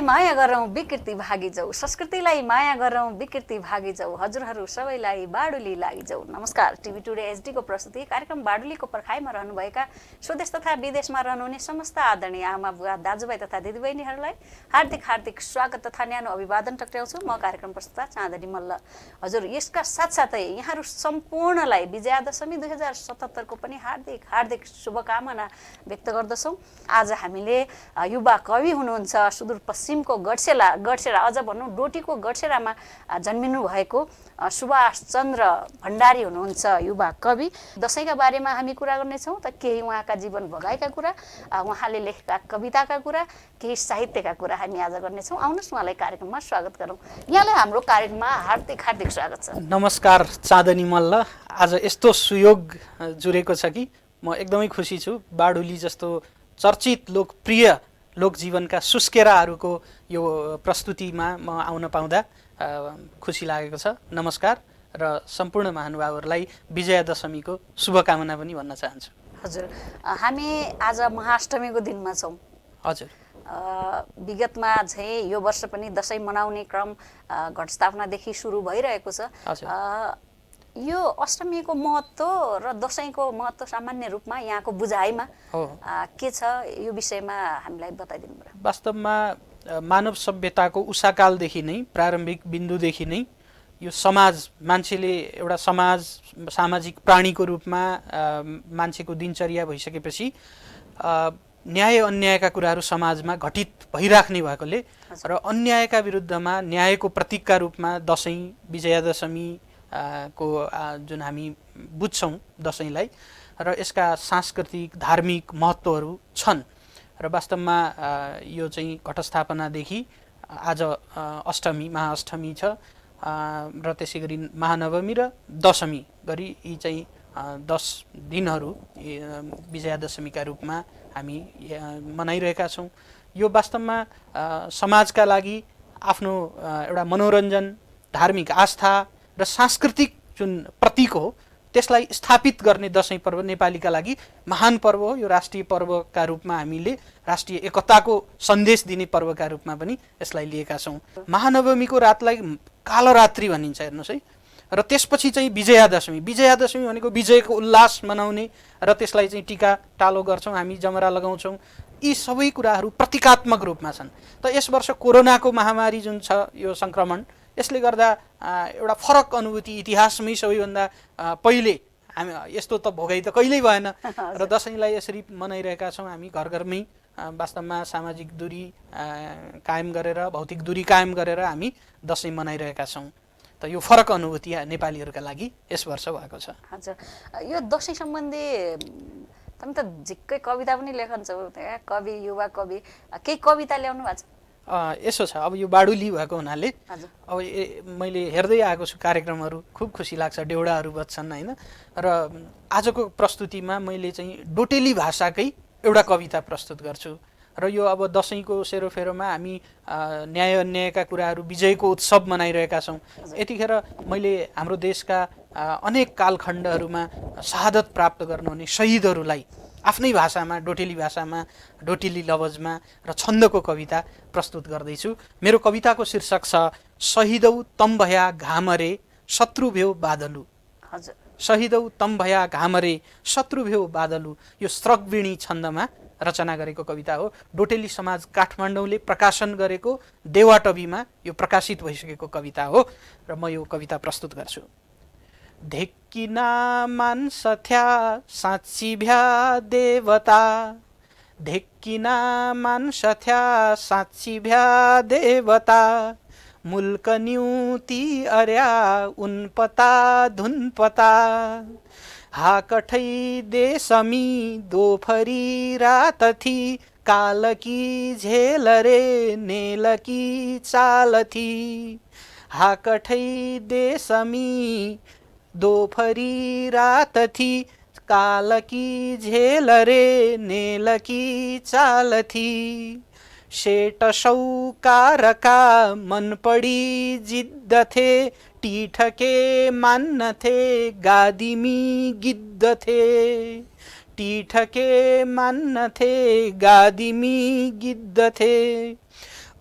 माया गरौँ विकृति भागी जाऊ, संस्कृतिलाई माया गरौँ विकृति भागी जाऊ, हजुरहरू सबैलाई बाडुली लागि जाऊ। नमस्कार, टिभी टुडे एचडीको प्रस्तुति कार्यक्रम बाडुलीको पर्खाइमा रहनुभएका स्वदेश तथा विदेशमा रहनुहुने समस्त आदरणीय आमा बुवा दाजुभाइ तथा दिदीबहिनीहरूलाई हार्दिक हार्दिक स्वागत तथा न्यानो अभिवादन टक्र्याउँछु। म कार्यक्रम प्रस्तुता चाँदनी मल्ल। हजुर, यसका साथसाथै यहाँहरू सम्पूर्णलाई विजयादशमी 2077 को पनि हार्दिक हार्दिक शुभकामना व्यक्त गर्दछौँ। आज हामीले युवा कवि हुनुहुन्छ सुदूरपश्चिमको गडसेरा अझ भनौँ डोटीको गडसेरामा जन्मिनु भएको सुभाष चन्द्र भण्डारी हुनुहुन्छ युवा कवि। दशैंका बारेमा हामी कुरा गर्नेछौँ त केही उहाँका जीवन भगाइका कुरा, उहाँले लेखेका कविताका कुरा, केही साहित्यका कुरा हामी आज गर्नेछौँ। आउनुहोस् उहाँलाई कार्यक्रममा स्वागत गरौँ। यहाँलाई हाम्रो कार्यक्रममा हार्दिक हार्दिक स्वागत छ। नमस्कार चाँदनी मल्ल। आज यस्तो सुयोग जुरेको छ कि म एकदमै खुसी छु। बाडुली जस्तो चर्चित लोकप्रिय लोकजीवनका सुस्केराहरूको यो प्रस्तुतिमा म आउन पाउँदा खुसी लागेको छ। नमस्कार र सम्पूर्ण महानुभावहरूलाई विजयादशमीको शुभकामना पनि भन्न चाहन्छु। हजुर, हामी आज महाअष्टमीको दिनमा छौँ। हजुर, विगतमा चाहिँ यो वर्ष पनि दशैं मनाउने क्रम घटस्थापनादेखि सुरु भइरहेको छ। यो अष्टमीको महत्त्व र दशैंको महत्त्व सामान्य रूपमा यहाँको बुझाइमा के छ, यो विषयमा हामीलाई बताइदिनु पर्यो। वास्तवमा मानव सभ्यताको उषाकालदेखि नै, प्रारम्भिक बिन्दुदेखि नै यो समाज, मान्छेले एउटा सामाजिक प्राणीको रूपमा मान्छेको दिनचर्या भइसकेपछि न्याय अन्यायका कुराहरू समाजमा घटित भइराख्ने भएकोले र अन्यायका विरुद्धमा न्यायको प्रतीकका रूपमा दशैं, विजयादशमी को जुन हामी बुझ्छौँ दशैंलाई, र यसका सांस्कृतिक धार्मिक महत्त्वहरू छन्। र वास्तवमा यो चाहिँ घटस्थापनादेखि आज अष्टमी, महाअष्टमी छ र त्यसै गरी महानवमी र दशमी गरी यी चाहिँ 10 दिनहरू विजयादशमीका रूपमा हामी मनाइरहेका छौँ। यो वास्तवमा समाजका लागि आफ्नो एउटा मनोरञ्जन, धार्मिक आस्था र सांस्कृतिक जुन प्रतीक हो त्यसलाई स्थापित गर्ने दशैं पर्व नेपालीका लागि महान पर्व हो। यो राष्ट्रिय पर्वका रूपमा हामीले राष्ट्रिय एकताको सन्देश दिने पर्वका रूपमा पनि यसलाई लिएका छौँ। महानवमीको रातलाई कालरात्रि भनिन्छ, हेर्नुहोस् है। र त्यसपछि चाहिँ विजयादशमी भनेको विजयको उल्लास मनाउने र त्यसलाई चाहिँ टीका टालो गर्छौँ, हामी जमरा लगाउँछौँ। यी सबै कुराहरू प्रतीकात्मक रूपमा छन्। त यस वर्ष कोरोनाको महामारी जुन छ, यो सङ्क्रमण, यसले गर्दा एउटा फरक अनुभूति इतिहासमै सबैभन्दा पहिले हामी यस्तो त भोगाइ त कहिल्यै भएन र दशैंलाई यसरी मनाइरहेका छौँ। हामी घर घरमै वास्तवमा सामाजिक दूरी कायम गरेर, भौतिक दूरी कायम गरेर हामी दशैं मनाइरहेका छौँ। त यो फरक अनुभूति नेपालीहरूका लागि यस वर्ष भएको छ। हजुर, यो दशैं सम्बन्धी तपाईँ त झिक्कै कविता पनि लेखन्छौ, कवि, युवा कवि, केही कविता ल्याउनु भएको छ? यसो छ, अब यो बाडुली भएको हुनाले अब मैले हेर्दै आएको छु कार्यक्रमहरू, खुब खुसी लाग्छ, डेउडाहरू बज्छन् होइन। र आजको प्रस्तुतिमा मैले चाहिँ डोटेली भाषाकै एउटा कविता प्रस्तुत गर्छु। र यो अब दशैंको सेरोफेरोमा हामी न्याय अन्यायका कुराहरू, विजयको उत्सव मनाइरहेका छौँ। यतिखेर मैले हाम्रो देशका अनेक कालखण्डहरूमा शहादत प्राप्त गर्नुहुने शहीदहरूलाई आफ्नै भाषामा, डोटेली भाषामा, डोटेली लवजमा र छन्दको कविता प्रस्तुत गर्दैछु। मेरो कविताको शीर्षक छ शहीदौ तम भया घामरे शत्रु भ्यो बादलु। शहीदौ तम भया घामरे शत्रु भ्यो बादलु, यो स्रगवीणी छन्दमा रचना गरेको कविता हो। डोटेली समाज काठमाडौँले प्रकाशन गरेको देवाटवीमा यो प्रकाशित भइसकेको कविता हो र म यो कविता प्रस्तुत गर्छु। धेक्किना मान्स थ्या साँच्ची भ्या देवता, धेक्किना मान्स थ्या साँच्ची भ्या देवता, मुल्क न्युती अर्या उनपता धुनपता, हाकठै देशमी दोफरी रात थी, कालकी झेल रे नेलकी चाल थी, हाकठै देशमी दोफरी रात थी, कालकी झेल रे नेलकी चाल थी, शेट सौकारका मन पड़ी जिद्द थे, टीठके मान्न थे गादिमी गिद्द थे, टीठके मान्न थे गादिमी गिद्द थे,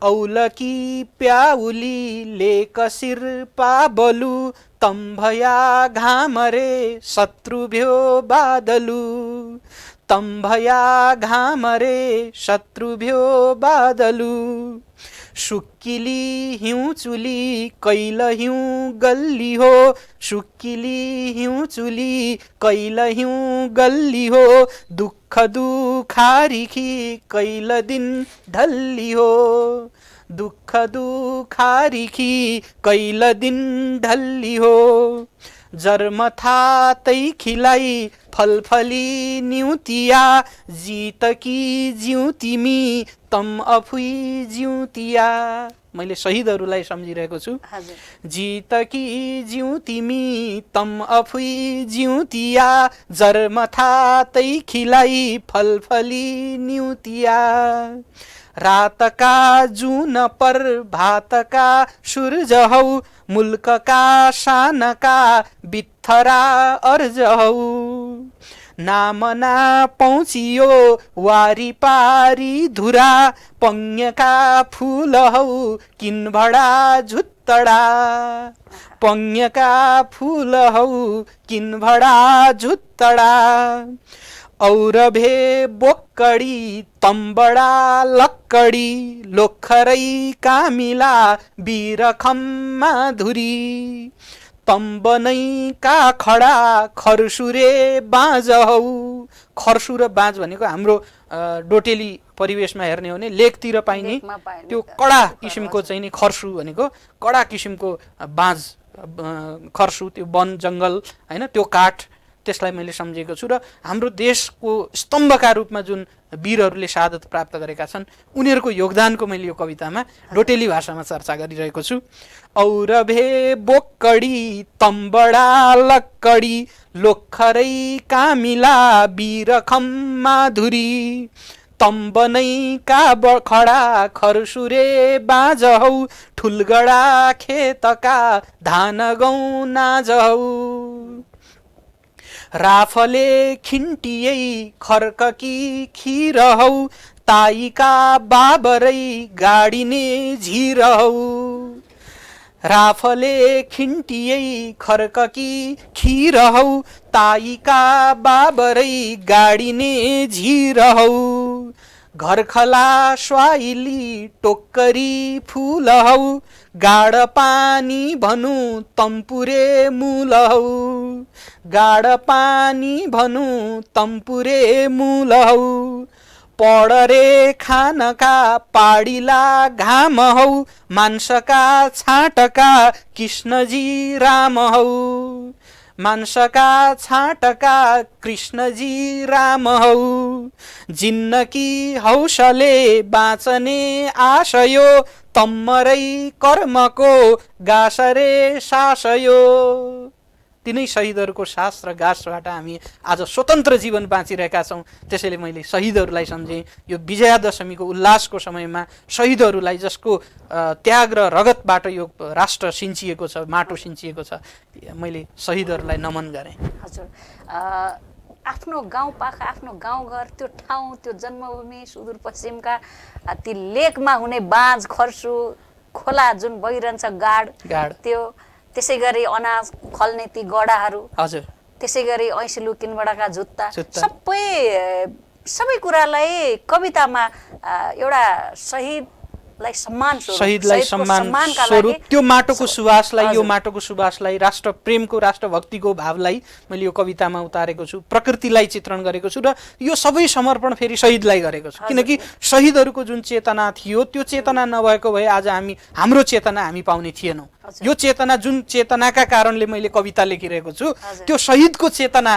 औलकी प्याउलीले कसिर पाबलु तम्भया घामरे शत्रु भ्यो बादलु तम्भया घामरे शत्रु भ्यो बादलु सुक्किली हिउँ चुली कैल हिउँ गल्ली हो सुक्किली हिउँ चुली कैल हिउँ गल्ली हो दुःख दुखारिखी कैल दिन ढल्ली हो दुःख दुखारिखी कैल दिन ढल्ली हो जर्मथातै खिलाई फलफली न्युतिया जितकी जिउ तिमी तम अफुई जिउतिया। मैले शहीदहरूलाई सम्झिरहेको छु। जितकी जिउ तिमी तम अफुई जिउतिया जर्मथातै खिलाई फलफली न्युतिया रातका जुन पर भातका सूरज हौ मुल्कका शानका बित्थरा अर्ज हौ नामना पहुँचियो वारी पारी धुरा पङ्यका फुल हौ किनभडा झुत्तडा पङ्यका फुल हौ किनभडा झुत्तडा औरभे बोक्कडी तम्बडा लक्कडी लोखरै कामिला बिरखम्मा धुरी तम्बनै का खडा खर्सुरे बाँझ हौ खर्सु र बाँझ भनेको हाम्रो डोटेली परिवेशमा हेर्ने हो भने लेकतिर पाइने त्यो कडा किसिमको चाहिँ नि खर्सु भनेको कडा किसिमको बाँझ खर्सु त्यो वन जङ्गल हैन त्यो काठ त्यसलाई मैले सम्झेको छु र हाम्रो देशको स्तम्भका रूपमा जुन वीरहरूले शहादत प्राप्त गरेका छन् उनीहरूको योगदानको मैले यो कवितामा डोटेली भाषामा चर्चा गरिरहेको छु। औरभे बोक्कडी तम्बडा लक्कडी लोखरै कामिला बिरखम्मा धुरी तम्बनै का खडा खर्सुरे बाँझ हौ ठुलगडा खेतका धान गहुँ नाज हौ राफले खिन्टियै खर्ककी खिर हौ ताईका बाबरै गाडिने झिर हौ राफले खिन्टियै खर्ककी खिर हौ ताईका बाबरै गाडिने झिर हौ घरखला स्वाइली टोक्करी फुल हौ गाड पानी भनु तम्पुरे मूल हौ गाड पानी भनु तम्पुरे मूल हौ पडरे खानका पाडिला घाम हौ मानसका छाटका कृष्णजी राम हौ मानसका छाटका कृष्णजी राम हौ जिन्नकी हौसले बाँचने आशयो तम्मरै कर्मको गासरे सासयो तिनै शहीदहरूको सास र गाँसबाट हामी आज स्वतन्त्र जीवन बाँचिरहेका छौँ। त्यसैले मैले शहीदहरूलाई सम्झेँ। यो विजयादशमीको उल्लासको समयमा शहीदहरूलाई जसको त्याग र रगतबाट यो राष्ट्र सिन्चिएको छ माटो सिन्चिएको छ मैले शहीदहरूलाई नमन गरेँ। हजुर आफ्नो गाउँपाखा आफ्नो गाउँघर त्यो ठाउँ त्यो जन्मभूमि सुदूरपश्चिमका ती लेकमा हुने बाँझ खर्सु खोला जुन बगिरहन्छ गाड त्यो त्यसै गरी अनाज खल्ने ती गडाहरू हजुर त्यसै गरी ऐँसिलु किनबडाका जुत्ता सबै कुरालाई कवितामा एउटा शहीदलाई सम्मान स्वरूप त्यो माटोको सुवासलाई यो माटोको सुवासलाई राष्ट्र प्रेमको राष्ट्रभक्तिको भावलाई मैले यो कवितामा उतारेको छु प्रकृतिलाई चित्रण गरेको छु र यो सबै समर्पण फेरि शहीदलाई गरेको छु किनकि शहीदहरूको जुन चेतना थियो त्यो चेतना नभएको भए आज हाम्रो चेतना हामी पाउने थिएनौँ। यो चेतना जुन चेतनाका कारणले मैले कविता लेखिरहेको छु त्यो शहीदको चेतना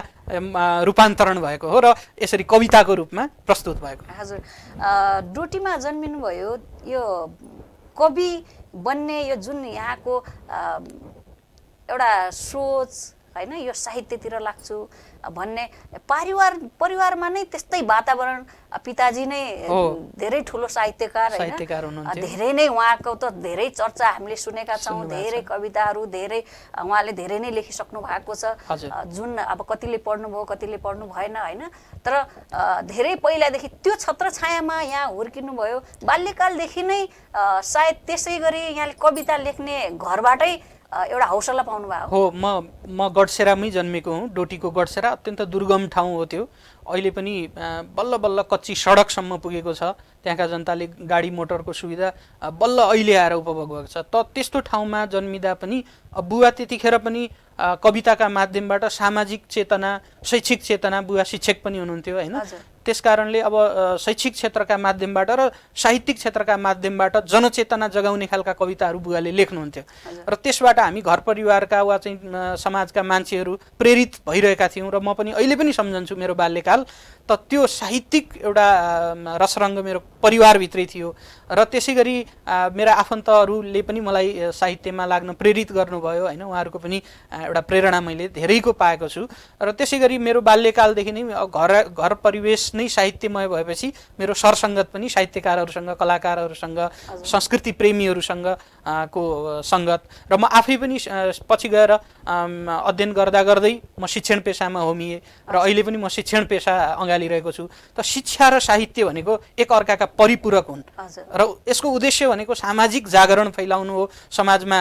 रूपान्तरण भएको हो र यसरी कविताको रूपमा प्रस्तुत भएको। हजुर डोटीमा जन्मिनु भयो यो कवि बन्ने यो जुन यहाँको एउटा सोच होइन यो साहित्यतिर लाग्छु भन्ने परिवारमा नै त्यस्तै वातावरण पिताजी नै धेरै ठुलो साहित्यकार होइन धेरै नै उहाँको त धेरै चर्चा हामीले सुनेका छौँ धेरै कविताहरू धेरै उहाँले धेरै नै लेखिसक्नु भएको छ जुन अब कतिले पढ्नुभयो कतिले पढ्नु भएन होइन तर धेरै पहिलादेखि त्यो छत्रछायामा यहाँ हुर्किनु भयो बाल्यकालदेखि नै सायद त्यसै गरी यहाँले कविता लेख्ने घरबाटै एउटा हौसला पाउनु भएको हो म गडसेरामै जन्मेको हुँ डोटीको गडसेरा अत्यन्त दुर्गम ठाउँ हो त्यो अहिले पनि बल्ल बल्ल कच्ची सडकसम्म पुगेको छ त्यहाँका जनताले गाडी मोटरको सुविधा बल्ल अहिले आएर उपभोग भएको छ त त्यस्तो ठाउँमा जन्मिँदा पनि बुवा त्यतिखेर पनि कविताका माध्यमबाट सामाजिक चेतना शैक्षिक चेतना बुवा शिक्षक पनि हुनुहुन्थ्यो होइन त्यसकारणले अब शैक्षिक क्षेत्रका माध्यमबाट र साहित्यिक क्षेत्रका माध्यमबाट जनचेतना जगाउने खालका कविताहरू बुवाले लेख्नुहुन्थ्यो र त्यसबाट हामी घर परिवारका वा चाहिँ समाजका मान्छेहरू प्रेरित भइरहेका थियौँ र म पनि अहिले पनि सम्झन्छु मेरो बाल्यकाल त त्यो साहित्यिक एउटा रसरङ्ग मेरो परिवारभित्रै थियो र त्यसै गरी मेरा आफन्तहरूले पनि मलाई साहित्यमा लाग्न प्रेरित गर्नुभयो होइन उहाँहरूको पनि एउटा प्रेरणा मैले धेरैको पाएको छु र त्यसै गरी मेरो बाल्यकालदेखि नै घर परिवेश नै साहित्यमय भएपछि मेरो सरसङ्गत पनि साहित्यकारहरूसँग कलाकारहरूसँग संस्कृति प्रेमीहरूसँग को सङ्गत र म आफै पनि पछि गएर अध्ययन गर्दा गर्दै म शिक्षण पेसामा होमिएँ र अहिले पनि म शिक्षण पेसा अँगालिरहेको छु त शिक्षा र साहित्य भनेको एक अर्काका परिपूरक हुन् र यसको उद्देश्य भनेको सामाजिक जागरण फैलाउनु हो समाजमा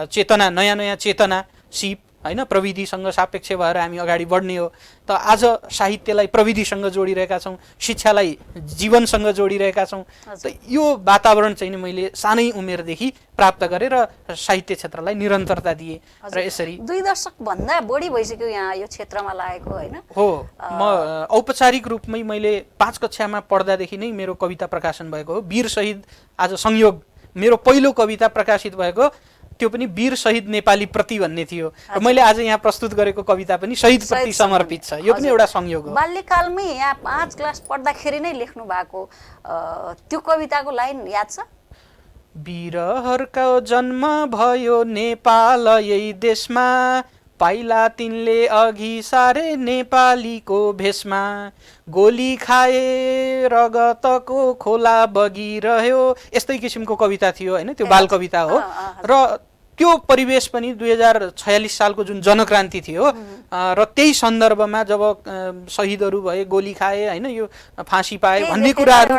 चेतना नयाँ नयाँ चेतना सिप होइन प्रविधिसँग सापेक्ष भएर हामी अगाडि बढ्ने हो त आज साहित्यलाई प्रविधिसँग जोडिरहेका छौँ शिक्षालाई जीवनसँग जोडिरहेका छौँ त यो वातावरण चाहिँ नि मैले सानै उमेरदेखि प्राप्त गरेँ र साहित्य क्षेत्रलाई निरन्तरता दिएँ र यसरी 2 दशक भन्दा बढी भइसक्यो यहाँ यो क्षेत्रमा लागेको होइन हो म औपचारिक रूपमै मैले 5 कक्षामा पढ्दादेखि नै मेरो कविता प्रकाशन भएको हो वीर शहीद आज संयोग मेरो पहिलो कविता प्रकाशित भएको त्यो पनि वीर शहीद नेपाली प्रति भन्ने थियो र मैले आज यहाँ प्रस्तुत गरेको कविता पनि शहीद प्रति समर्पित छ यो पनि एउटा संयोग हो बाल्यकालमै यहाँ 5 क्लास पढ्दाखेरि नै लेख्नु भएको त्यो कविताको लाइन याद छ वीरहरूको जन्म भयो नेपाल यही देशमा पाइला तिनले अघि सारे नेपालीको भेषमा गोली खाए रगतको खोला बगिरह्यो यस्तै किसिमको कविता थियो होइन त्यो बाल कविता हो र त्यो परिवेश पनि 2046 सालको जुन जनक्रान्ति थियो र त्यही सन्दर्भमा जब शहीदहरू भए गोली खाए होइन यो फाँसी पाए भन्ने कुराहरू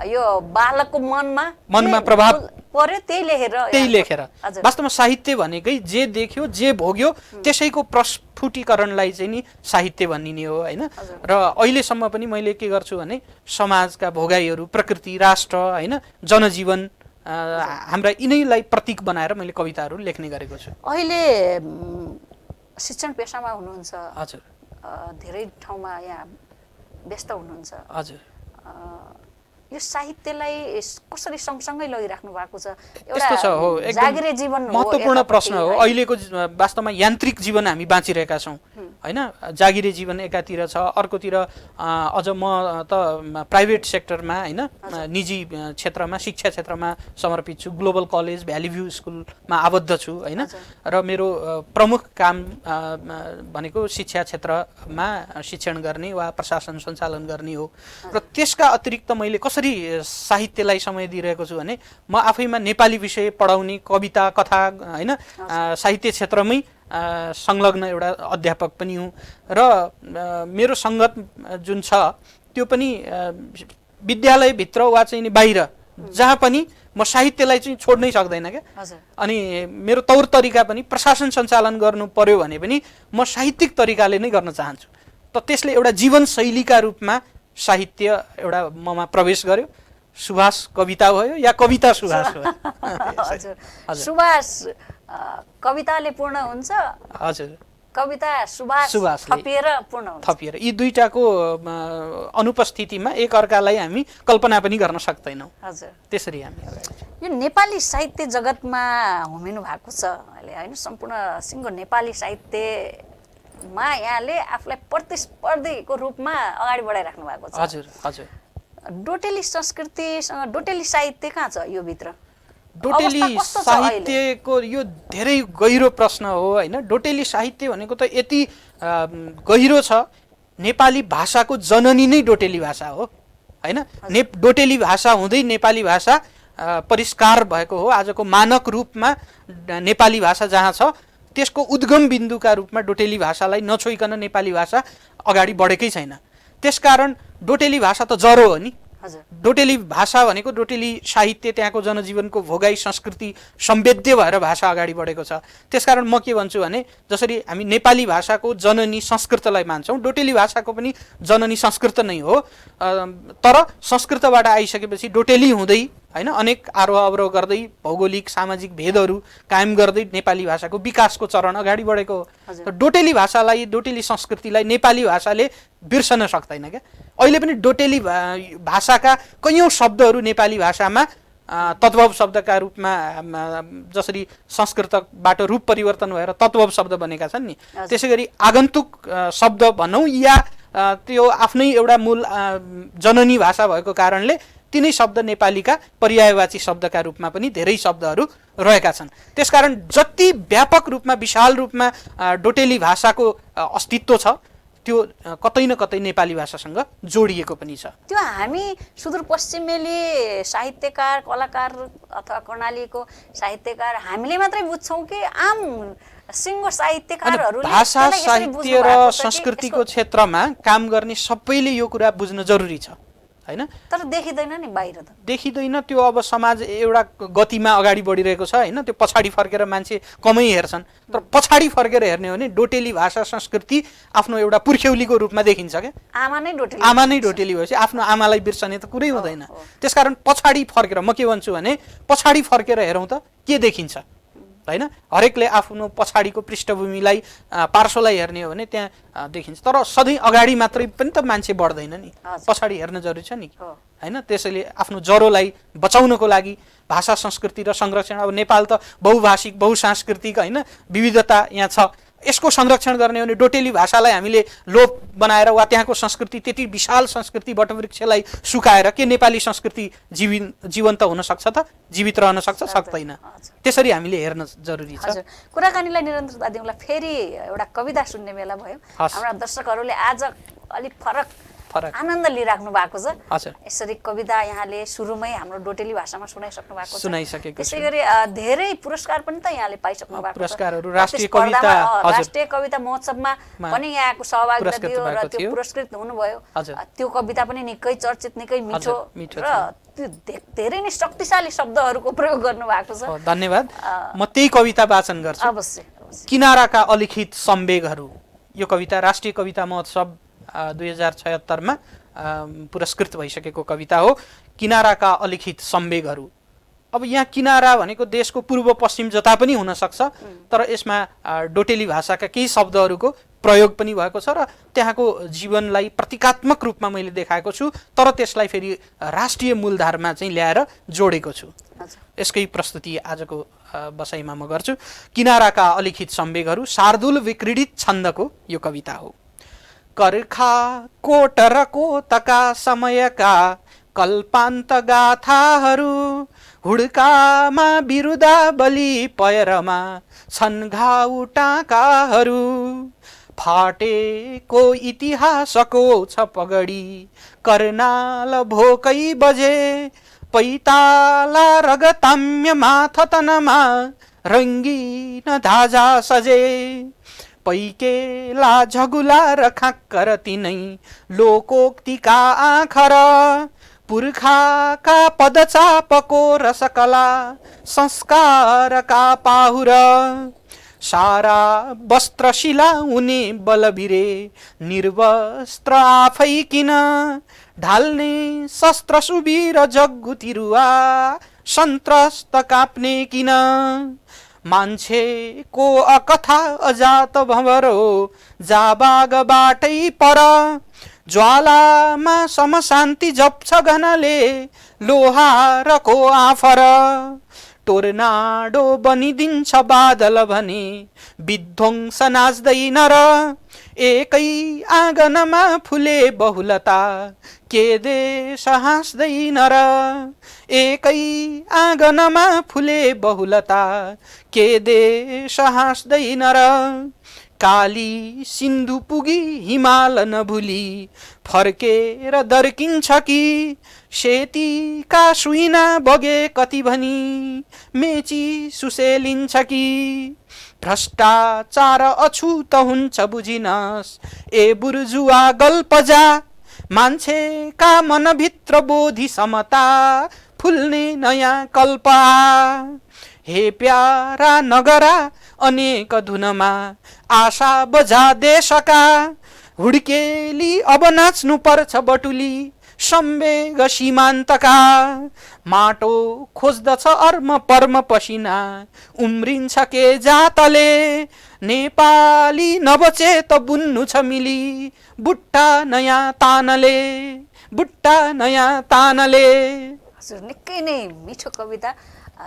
यो बालकको मनमा प्रभाव पर्यो त्यही लेखेर वास्तवमा साहित्य भनेकै जे देख्यो जे भोग्यो त्यसैको प्रस्फुटीकरणलाई चाहिँ नि साहित्य भनिने हो होइन र अहिलेसम्म पनि मैले के गर्छु भने समाजका भोगाइहरू प्रकृति राष्ट्र होइन जनजीवन हाम्रा यिनैलाई प्रतीक बनाएर मैले कविताहरू लेख्ने गरेको छु अहिले शिक्षण पेसामा हुनुहुन्छ हजुर धेरै ठाउँमा यहाँ व्यस्त हुनुहुन्छ हजुर यो साहित्यलाई कसरी सँगसँगै लगिराख्नु भएको छ यस्तो छ हो जागिरे जीवन महत्त्वपूर्ण प्रश्न हो अहिलेको वास्तवमा यान्त्रिक जीवन हामी बाँचिरहेका छौँ होइन जागिरे जीवन एकातिर छ अर्कोतिर अझ म त प्राइभेट सेक्टरमा होइन निजी क्षेत्रमा शिक्षा क्षेत्रमा समर्पित छु ग्लोबल कलेज भ्याली भ्यू स्कुलमा आबद्ध छु होइन र मेरो प्रमुख काम भनेको शिक्षा क्षेत्रमा शिक्षण गर्ने वा प्रशासन सञ्चालन गर्ने हो र त्यसका अतिरिक्त मैले कसरी साहित्यलाई समय दिइरहेको छु भने म आफैमा नेपाली विषय पढाउने कविता कथा होइन साहित्य क्षेत्रमै संलग्न एउटा अध्यापक पनि हुँ र मेरो सङ्गत जुन छ त्यो पनि विद्यालयभित्र वा चाहिँ बाहिर जहाँ पनि म साहित्यलाई चाहिँ छोड्नै सक्दैन क्या अनि मेरो तौर तरिका पनि प्रशासन सञ्चालन गर्नु पर्यो भने पनि म साहित्यिक तरिकाले नै गर्न चाहन्छु त त्यसले एउटा जीवनशैलीका रूपमा साहित्य एउटा ममा प्रवेश गर्यो सुभाष कविता भयो या कविता सुभाष भयो सुभाष कविताले पूर्ण हुन्छ हजुर कविता सुभाष थपिएर पूर्ण हुन्छ थपिएर यी दुईटाको अनुपस्थितिमा एक अर्कालाई हामी कल्पना पनि गर्न सक्दैनौँ हजुर त्यसरी हामी यो नेपाली साहित्य जगतमा होमिनु भएको छ अहिले होइन सम्पूर्ण सिङ्गो नेपाली साहित्यमा यहाँले आफूलाई प्रतिस्पर्धीको रूपमा अगाडि बढाइराख्नु भएको छ हजुर हजुर डोटेली संस्कृतिसँग डोटेली साहित्य कहाँ छ यो भित्र डोटेली अवस्था कस्तो छ अहिले? साहित्यको यो धेरै गहिरो प्रश्न हो होइन। डोटेली साहित्य भनेको त यति गहिरो छ, नेपाली भाषाको जननी नै डोटेली भाषा हो होइन। डोटेली भाषा हुँदै नेपाली भाषा परिष्कार भएको हो। आजको मानक रूपमा नेपाली भाषा जहाँ छ त्यसको उद्गम बिन्दुका रूपमा डोटेली भाषालाई नछोइकन नेपाली भाषा अगाडि बढेकै छैन। त्यसकारण डोटेली भाषा त जरो हो नि। डोटेली भाषा भनेको डोटेली साहित्य, त्यहाँको जनजीवनको भोगाई संस्कृति संवेद्य भएर भाषा अगाडि बढेको छ। त्यसकारण म के भन्छु भने जसरी हामी नेपाली भाषाको जननी संस्कृतलाई मान्छौँ, डोटेली भाषाको पनि जननी संस्कृत नै हो। तर संस्कृतबाट आइसकेपछि डोटेली हुँदै होइन अनेक आरोह अवरोह गर्दै भौगोलिक सामाजिक भेदहरू कायम गर्दै नेपाली भाषाको विकासको चरण अगाडि बढेको हो। डोटेली भाषालाई, डोटेली संस्कृतिलाई नेपाली भाषाले बिर्सन सक्दैन क्या। अहिले पनि डोटेली भाषाका कैयौँ शब्दहरू नेपाली भाषामा तद्भव शब्दका रूपमा जसरी संस्कृतबाट रूप परिवर्तन भएर तद्भव शब्द बनेका छन् नि, त्यसै गरी आगन्तुक शब्द भनौँ या त्यो आफ्नै एउटा मूल जननी भाषा भएको कारणले तिनै शब्द नेपालीका पर्यायवाची शब्दका रूपमा पनि धेरै शब्दहरू रहेका छन्। त्यसकारण जति व्यापक रूपमा विशाल रूपमा डोटेली भाषाको अस्तित्व छ त्यो कतै न कतै नेपाली भाषासँग जोडिएको पनि छ। त्यो हामी सुदूरपश्चिमेली साहित्यकार, कलाकार अथवा कर्णालीको साहित्यकार हामीले मात्रै बुझ्छौँ कि आम सिङ्गो साहित्यकारहरूले भाषा साहित्य र संस्कृतिको क्षेत्रमा काम गर्ने सबैले यो कुरा बुझ्न जरुरी छ होइन। तर देखिँदैन नि बाहिर त देखिँदैन। त्यो अब समाज एउटा गतिमा अगाडि बढिरहेको छ होइन। त्यो पछाडि फर्केर मान्छे कमै हेर्छन्। तर पछाडि फर्केर हेर्ने हो भने डोटेली भाषा संस्कृति आफ्नो एउटा पुर्ख्यौलीको रूपमा देखिन्छ क्या। आमा नै डोटेली भएपछि आफ्नो आमालाई बिर्सने त कुरै हुँदैन। त्यसकारण पछाडि फर्केर म के भन्छु भने पछाडि फर्केर हेरौँ त के देखिन्छ होइन। हरेकले आफ्नो पछाडिको पृष्ठभूमिलाई पार्श्वलाई हेर्ने हो भने त्यहाँ देखिन्छ। तर सधैँ अगाडि मात्रै पनि त मान्छे बढ्दैन नि, पछाडि हेर्न जरुरी छ नि होइन। त्यसैले आफ्नो जरोलाई बचाउनको लागि भाषा संस्कृति र संरक्षण, अब नेपाल त बहुभाषिक बहुसांस्कृतिक होइन विविधता यहाँ छ, यसको संरक्षण गर्ने हो भने डोटेली भाषालाई हामीले लोप बनाएर वा त्यहाँको संस्कृति त्यति विशाल संस्कृति वटवृक्षलाई सुकाएर के नेपाली संस्कृति जीवन्त हुन सक्छ त? जीवित रहन सक्छ? सक्दैन। त्यसरी हामीले हेर्न जरुरी छ। कुराकानीलाई निरन्तरता दिउँला। फेरि एउटा कविता सुन्ने बेला भयो। हाम्रा दर्शकहरूले आज अलिक फरक आनन्द लिइराख्नु भएको छ। यसरी कविता यहाँले सुरुमै हाम्रो डोटेली भाषामा सुनाइसक्नु भएको छ। सुनाइसकेको त्यसै गरी धेरै पुरस्कार पनि त यहाँले पाइसक्नु भएको छ। पुरस्कारहरू राष्ट्रिय कविता महोत्सवमा पनि यहाँको सहभागिता थियो र त्यो पुरस्कृत हुनुभयो। त्यो कविता पनि निकै चर्चित, निकै मिठो र त्यो धेरै नै शक्तिशाली शब्दहरूको प्रयोग गर्नु भएको छ। धन्यवाद। म त्यही कविता वाचन गर्छु। अवश्य। किनाराका अलिखित सम्वेगहरू, यो कविता राष्ट्रिय कविता महोत्सव 2076 मा पुरस्कृत भइसकेको कविता हो। किनाराका अलिखित सम्वेगहरू। अब यहाँ किनारा भनेको देशको पूर्व पश्चिम जता पनि हुन सक्छ, तर यसमा डोटेली भाषाका केही शब्दहरूको प्रयोग पनि भएको छ र त्यहाँको जीवनलाई प्रतीकात्मक रूपमा मैले देखाएको छु, तर त्यसलाई फेरि राष्ट्रिय मूलधारमा चाहिँ ल्याएर जोडेको छु। यसकै प्रस्तुति आजको बसाइमा म गर्छु। किनाराका अलिखित सम्वेगहरू शार्दूल विक्रीडित छन्दको यो कविता हो। कर्खा कोट र कोतका समयका कल्पान्त गाथाहरू, हुड्कामा बिरुदा बलि पयरमा छन् घाउ टाकाहरू, फाटेको इतिहासको छ पगडी कर्नाल भोकै बजे, पैताला रगताम्य माथतनमा रङ्गीन धाजा सजे, पैकेला झगुला र खाक्कर तिनै लोकोक्तिका आँखर, पुर्खाका पदचापको रसकला संस्कारका पाहुर, सारा वस्त्र सिलाउने बलबिरे निर्वस्त्र आफै किन, ढाल्ने शस्त्र सुबीर जग्गु तिरुवा सन्त्रस्त काप्ने किन, मान्छेको अकथा अजात भँवरो जाबागबाटै पर, ज्वालामा समशान्ति जप्छ घनले लोहारको आफर, टोर्नाडो बनिदिन्छ बादल भने विध्वंस नाच्दैन र एकै आँगनमा फुले बहुलता के देश हाँस्दैन र एकै आँगनमा फुले बहुलता के देश हाँस्दैन र काली सिन्धु पुगी हिमाल नभुली फर्केर दर्किन्छ कि सेतीका सुइना बगे कति भनी मेची सुसेलिन्छ कि भ्रष्टाचार अछुत हुन्छ बुझिनस् ए बुर्जुवा गल्पजा मान्छेका मनभित्र बोधि समता फुल्ने नयाँ कल्पा हे प्यारा नगरा अनेक धुनमा आशा बजा देशका हुड्केली अब नाच्नु पर्छ बटुली सम्वेग सीमान्तका माटो खोज्दछ अर्म पर्म पसिना उम्रिन्छ के जातले नेपाली नबचे त बुन्नु छ मिली बुट्टा नयाँ तानले बुट्टा नयाँ तानले। हजुर निकै नै मिठो कविता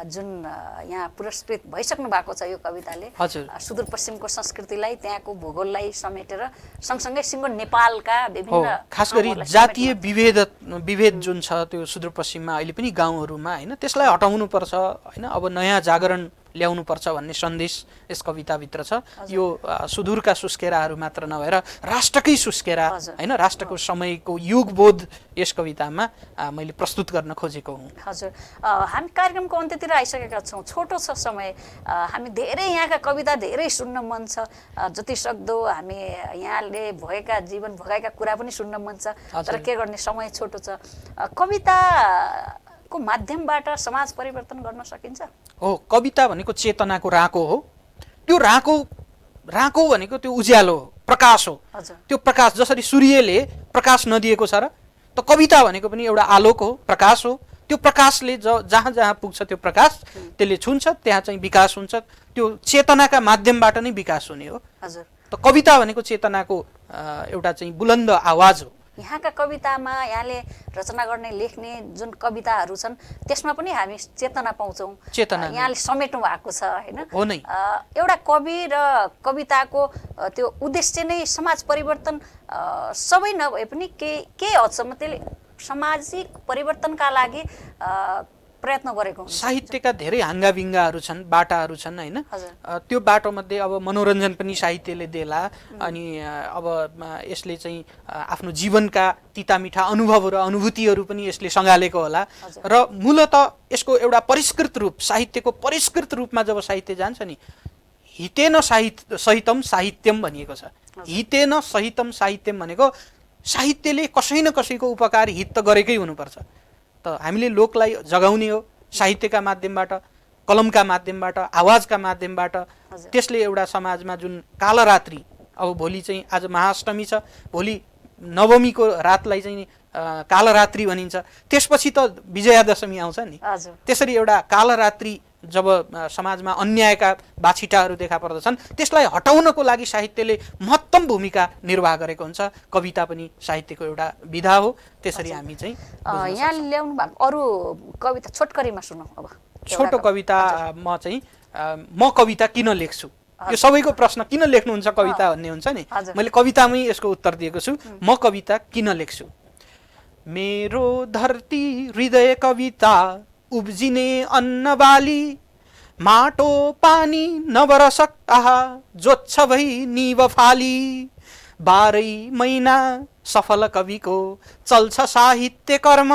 जुन यहाँ पुरस्कृत भइसक्नु भएको छ यो कविताले। हजुर सुदूरपश्चिमको संस्कृतिलाई त्यहाँको भूगोललाई समेटेर सँगसँगै सिङ्गो नेपालका विभिन्न खास गरी जातीय विभेद जुन छ त्यो सुदूरपश्चिममा अहिले पनि गाउँहरूमा होइन त्यसलाई हटाउनु पर्छ होइन अब नयाँ जागरण ल्याउनु पर्छ भन्ने सन्देश यस कविताभित्र छ। यो सुदूरका सुस्केराहरू मात्र नभएर राष्ट्रकै सुस्केरा होइन राष्ट्रको समयको युगबोध यस कवितामा मैले प्रस्तुत गर्न खोजेको हुँ। हजुर हामी कार्यक्रमको अन्त्यतिर आइसकेका छौँ। छोटो छ समय, हामी धेरै यहाँका कविता धेरै सुन्न मन छ, जति सक्दो हामी यहाँले भएका जीवन भोगाएका कुरा पनि सुन्न मन छ, तर के गर्ने समय छोटो छ। कविता को माध्यमबाट समाज परिवर्तन गर्न सकिन्छ? हो, कविता भनेको चेतनाको राको हो। त्यो राको भनेको त्यो उज्यालो हो, प्रकाश हो। त्यो प्रकाश जसरी सूर्यले प्रकाश नदिएको छ र त कविता भनेको पनि एउटा आलोक हो, प्रकाश हो। त्यो प्रकाशले जहाँ जहाँ पुग्छ त्यो प्रकाश त्यसले छुन्छ, त्यहाँ चाहिँ विकास हुन्छ। त्यो चेतनाका माध्यमबाट नै विकास हुने हो। हजुर, त कविता भनेको चेतनाको एउटा चाहिँ बुलन्द आवाज हो। यहाँका कवितामा यहाँले रचना गर्ने लेख्ने जुन कविताहरू छन् त्यसमा पनि हामी चेतना पाउँछौँ। चेतना यहाँले समेट्नु भएको छ होइन? हो नै। एउटा कवि र कविताको त्यो उद्देश्य नै समाज परिवर्तन सबै नभए पनि केही हदसम्म त्यसले सामाजिक परिवर्तनका लागि प्रयत्न गरेको हुन्छ। साहित्यका धेरै हाङ्गाभिङ्गाहरू छन्, बाटाहरू छन् होइन? त्यो बाटोमध्ये अब मनोरञ्जन पनि साहित्यले देला अनि अब यसले चाहिँ आफ्नो जीवनका तितामिठा अनुभवहरू अनुभूतिहरू पनि यसले सँगालेको होला र मूलत यसको एउटा परिष्कृत रूप, साहित्यको परिष्कृत रूपमा जब साहित्य जान्छ नि, हितेन सहितम साहित्यम भनिएको छ। हितेन सहितम साहित्यम भनेको साहित्यले कसै न कसैको उपकार हित त गरेकै हुनुपर्छ। त हामीले लोकलाई जगाउने हो साहित्यका माध्यमबाट, कलमका माध्यमबाट, आवाजका माध्यमबाट। त्यसले एउटा समाजमा जुन कालरात्रि, अब भोलि चाहिँ आज महाअष्टमी छ, भोलि नवमीको रातलाई चाहिँ कालरात्रि भनिन्छ, त्यसपछि त विजयादशमी आउँछ नि। त्यसरी एउटा कालरात्रि जब समाजमा अन्यायका बाछिटाहरू देखा पर्दछन् त्यसलाई हटाउनको लागि साहित्यले महत्तम भूमिका निर्वाह गरेको हुन्छ। कविता पनि साहित्यको एउटा विधा हो। त्यसरी हामी चाहिँ यहाँ ल्याउनु भएको अरू कविता छोटकरीमा सुनौँ। अब छोटो कविता म कविता किन लेख्छु, यो सबैको प्रश्न, किन लेख्नुहुन्छ कविता भन्ने हुन्छ नि। मैले कवितामै यसको उत्तर दिएको छु। म कविता किन लेख्छु। मेरो धरती हृदय कविता उब्जिने अन्नबाली, माटो पानी नबरसक आहा जोत्छ भई निव फाली। 12 महिना सफल कविको चल्छ साहित्य कर्म,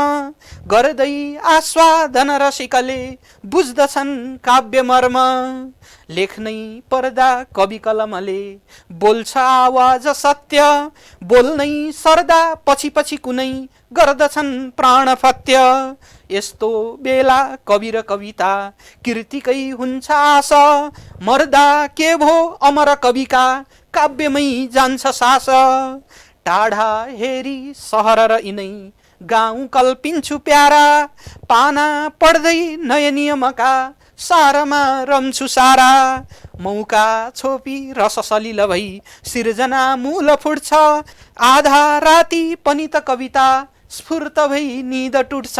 गर्दै आस्वादन रसिकले बुझ्दछन् काव्य मर्म। लेख्नै पर्दा कवि कलमले बोल्छ आवाज सत्य, बोल्नै सर्दा पछि पछि कुनै गर्दछन् प्राण फत्य। यस्तो बेला कवि र कविता कीर्तिकै हुन्छ आशा, मर्दा के भो अमर कविका काव्यमै जान्छ सास। टाढा हेरी सहर र यिनै गाउँ कल्पिन्छु प्यारा, पाना पढ्दै नयाँ नियमका सारमा रम्छु सारा। मौका छोपी रस सलिल भई सिर्जना मूल फुट्छ, आधा राति पनि त कविता स्फूर्त भई निद टुट्छ।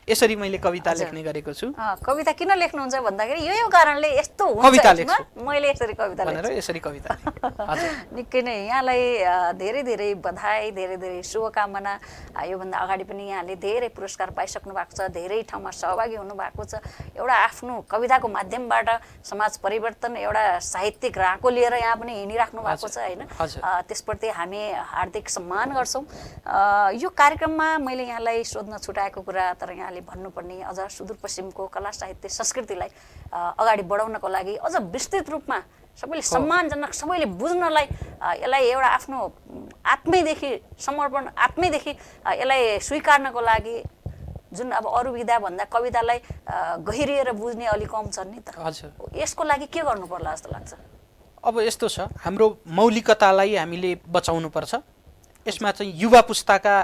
यसरी मैले कविता लेख्ने गरेको छु कविता किन लेख्नुहुन्छ भन्दाखेरि यो कारणले यस्तो हुन्छ कविता यसमा, लेख्छु मैले यसरी कविता भनेर लेख्छु यसरी कविता हजुर निकै नै यहाँलाई धेरै धेरै बधाई धेरै धेरै शुभकामना योभन्दा अगाडि पनि यहाँले धेरै पुरस्कार पाइसक्नु भएको छ धेरै ठाउँमा सहभागी हुनुभएको छ एउटा आफ्नो कविताको माध्यमबाट समाज परिवर्तन एउटा साहित्यिक राँको लिएर यहाँ पनि हिँडिराख्नु भएको छ होइन त्यसप्रति हामी हार्दिक सम्मान गर्छौँ यो कार्यक्रममा मैले यहाँलाई सोध्न छुटाएको कुरा तर यहाँले भन्नुपर्ने अझ सुदूरपश्चिमको कला साहित्य संस्कृतिलाई अगाडि बढाउनको लागि अझ विस्तृत रूपमा सबैले सम्मानजनक सबैले बुझ्नलाई यसलाई एउटा आफ्नो आत्मैदेखि समर्पण आत्मैदेखि यसलाई स्वीकार्नको लागि जुन अब अरू विधा भन्दा कवितालाई गहिरिएर बुझ्ने अलिक कम छन् नि त यसको लागि के गर्नु पर्ला जस्तो लाग्छ अब यस्तो छ हाम्रो मौलिकतालाई हामीले बचाउनु पर्छ यसमा चाहिँ युवा पुस्ताका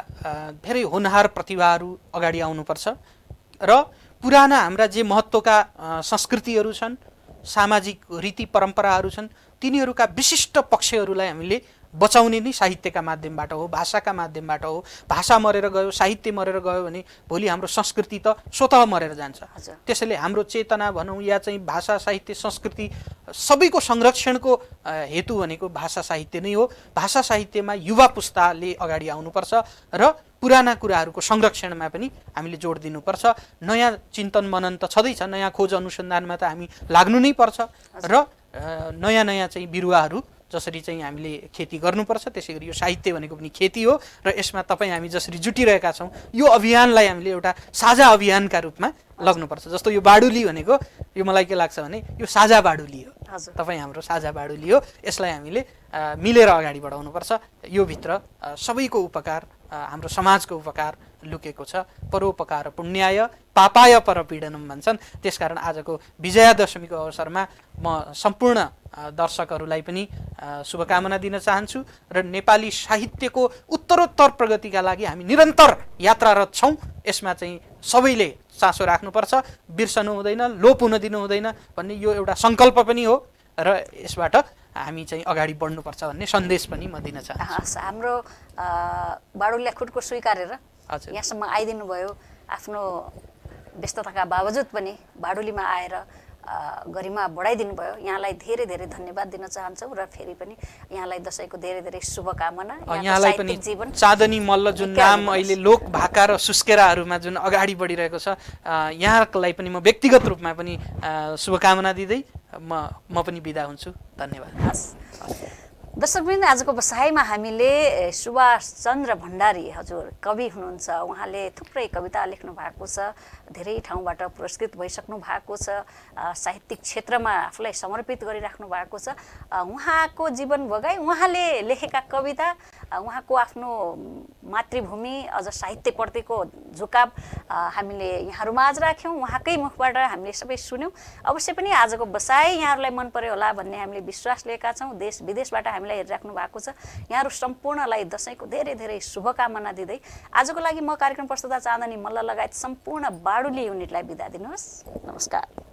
धेरै होनहार प्रतिभाहरू अगाडि आउनुपर्छ र पुराना हाम्रा जे महत्त्वका संस्कृतिहरू छन् सामाजिक रीति परम्पराहरू छन् तिनीहरूका विशिष्ट पक्षहरूलाई हामीले बचाउने नै साहित्यका माध्यमबाट हो भाषाका माध्यमबाट हो भाषा मरेर गयो साहित्य मरेर गयो भने भोलि हाम्रो संस्कृति त स्वतः मरेर जान्छ त्यसैले हाम्रो चेतना भनौँ या चाहिँ भाषा साहित्य संस्कृति सबैको संरक्षणको हेतु भनेको भाषा साहित्य नै हो भाषा साहित्यमा युवा पुस्ताले अगाडि आउनुपर्छ र पुराना कुराहरूको संरक्षणमा पनि हामीले जोड दिनुपर्छ नयाँ चिन्तन मनन त छँदैछ नयाँ खोज अनुसन्धानमा त हामी लाग्नु नै पर्छ र नयाँ नयाँ चाहिँ बिरुवाहरू जसरी चाहिँ हामीले खेती गर्नुपर्छ त्यसै गरी यो साहित्य भनेको पनि खेती हो र यसमा तपाईँ हामी जसरी जुटिरहेका छौँ यो अभियानलाई हामीले एउटा साझा अभियानका रूपमा लग्नुपर्छ जस्तो यो बाडुली भनेको यो मलाई के लाग्छ भने यो साझा बाडुली हो तपाईँ हाम्रो साझा बाडुली हो यसलाई हामीले मिलेर अगाडि बढाउनुपर्छ यो भित्र सबैको उपकार हाम्रो समाजको उपकार लुकेको छ परोपकार पुण्याय पापाय परपीडनम भन्छन् त्यसकारण आजको विजयादशमीको अवसरमा म सम्पूर्ण दर्शकहरूलाई पनि शुभकामना दिन चाहन्छु र नेपाली साहित्यको उत्तरोत्तर प्रगतिका लागि हामी निरन्तर यात्रारत छौँ यसमा चाहिँ सबैले चासो राख्नुपर्छ बिर्सनु हुँदैन लोप हुन दिनु हुँदैन भन्ने यो एउटा सङ्कल्प पनि हो र यसबाट हामी चाहिँ अगाडि बढ्नुपर्छ भन्ने सन्देश पनि म दिन चाहन्छु हाम्रो बाडुलीलाई खुट्को स्वीकारेर यहाँसम्म आइदिनु भयो आफ्नो व्यस्तताका बावजुद पनि बाडुलीमा आएर गरिमा बढाइदिनु भयो यहाँलाई धेरै धेरै धन्यवाद दिन चाहन्छौँ र फेरि पनि यहाँलाई दशैंको धेरै धेरै शुभकामना यहाँलाई पनि चाँदनी मल्ल जुन नाम अहिले लोक भाका र सुस्केराहरूमा जुन अगाडि बढिरहेको छ यहाँलाई पनि म व्यक्तिगत रूपमा पनि शुभकामना दिँदै म पनि बिदा हुन्छु धन्यवाद दर्शकवृन्द आजको बसाइमा हामीले सुभाष चन्द्र भण्डारी हजुर कवि हुनुहुन्छ उहाँले थुप्रै कविता लेख्नु भएको छ धेरै ठाउँबाट पुरस्कृत भइसक्नु भएको छ साहित्यिक क्षेत्रमा आफूलाई समर्पित गरिराख्नु भएको छ उहाँको जीवन भोगाई उहाँले लेखेका कविता उहाँको आफ्नो मातृभूमि अझ साहित्यप्रतिको झुकाव हामीले यहाँहरूमाझ राख्यौँ उहाँकै मुखबाट हामीले सबै सुन्यौँ अवश्य पनि आजको बसाइ यहाँहरूलाई मन पर्यो होला भन्ने हामीले विश्वास लिएका छौँ देश विदेशबाट हामीलाई हेरिराख्नु भएको छ यहाँहरू सम्पूर्णलाई दशैंको धेरै धेरै शुभकामना दिँदै आजको लागि म कार्यक्रम प्रस्तुता चाँदनी मल्ल लगायत सम्पूर्ण बाडुली युनिटलाई बिदा दिनुहोस् नमस्कार